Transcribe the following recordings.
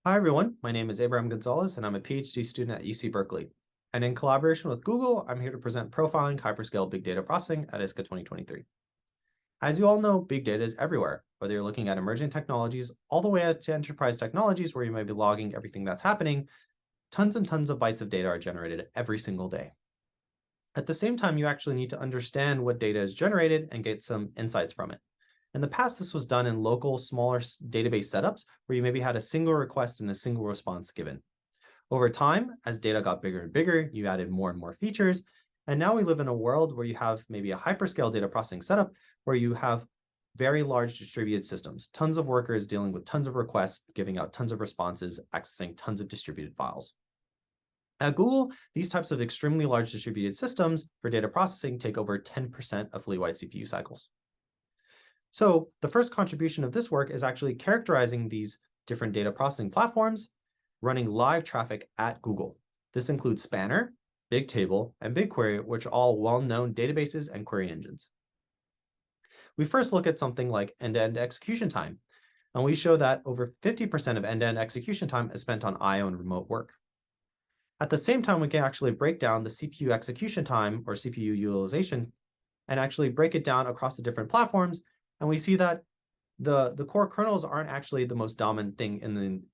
Hi, everyone. My name is Abraham Gonzalez, and I'm a PhD student at UC Berkeley. And in collaboration with Google, I'm here to present Profiling Hyperscale Big Data Processing at ISCA 2023. As you all know, big data is everywhere, whether you're looking at emerging technologies all the way up to enterprise technologies where you may be logging everything that's happening. Tons and tons of bytes of data are generated every single day. At the same time, you actually need to understand what data is generated and get some insights from it. In the past, this was done in local, smaller database setups where you maybe had a single request and a single response given. Over time, as data got bigger and bigger, you added more and more features. And now we live in a world where you have maybe a hyperscale data processing setup where you have very large distributed systems, tons of workers dealing with tons of requests, giving out tons of responses, accessing tons of distributed files. At Google, these types of extremely large distributed systems for data processing take over 10% of fleet-wide CPU cycles. So the first contribution of this work is actually characterizing these different data processing platforms running live traffic at Google. This includes Spanner, Bigtable, and BigQuery, which are all well-known databases and query engines. We first look at something like end-to-end execution time, and we show that over 50% of end-to-end execution time is spent on I/O and remote work. At the same time, we can actually break down the CPU execution time or CPU utilization and actually break it down across the different platforms. And we see that the core kernels aren't actually the most dominant thing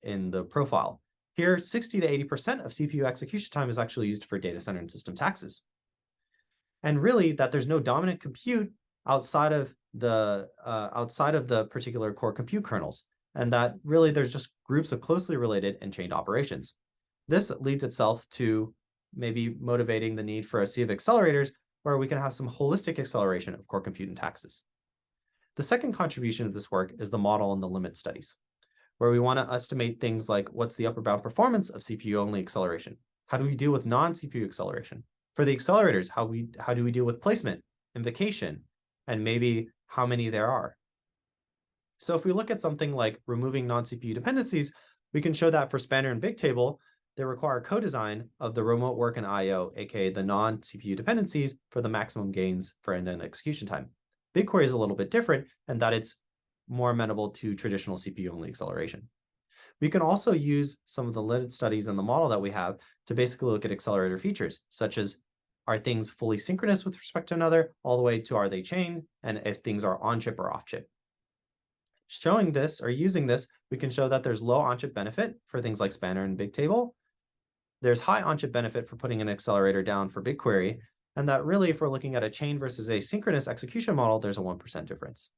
in the profile. Here, 60 to 80% of CPU execution time is actually used for data center and system taxes. And really that there's no dominant compute outside of the particular core compute kernels. And that really there's just groups of closely related and chained operations. This leads itself to maybe motivating the need for a sea of accelerators where we can have some holistic acceleration of core compute and taxes. The second contribution of this work is the model and the limit studies, where we want to estimate things like what's the upper bound performance of CPU-only acceleration? How do we deal with non-CPU acceleration? For the accelerators, how do we deal with placement, invocation, and maybe how many there are? So if we look at something like removing non-CPU dependencies, we can show that for Spanner and Bigtable, they require co-design of the remote work and I/O, aka the non-CPU dependencies, for the maximum gains for end-to-end execution time. BigQuery is a little bit different in that it's more amenable to traditional CPU-only acceleration. We can also use some of the limit studies in the model that we have to basically look at accelerator features, such as are things fully synchronous with respect to another, all the way to are they chained, and if things are on-chip or off-chip. Showing this or using this, we can show that there's low on-chip benefit for things like Spanner and Bigtable. There's high on-chip benefit for putting an accelerator down for BigQuery, and that really, if we're looking at a chain versus a synchronous execution model, there's a 1% difference.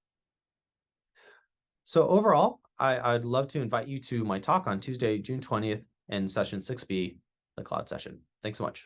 So overall, I'd love to invite you to my talk on Tuesday, June 20th in Session 6B, the cloud session. Thanks so much.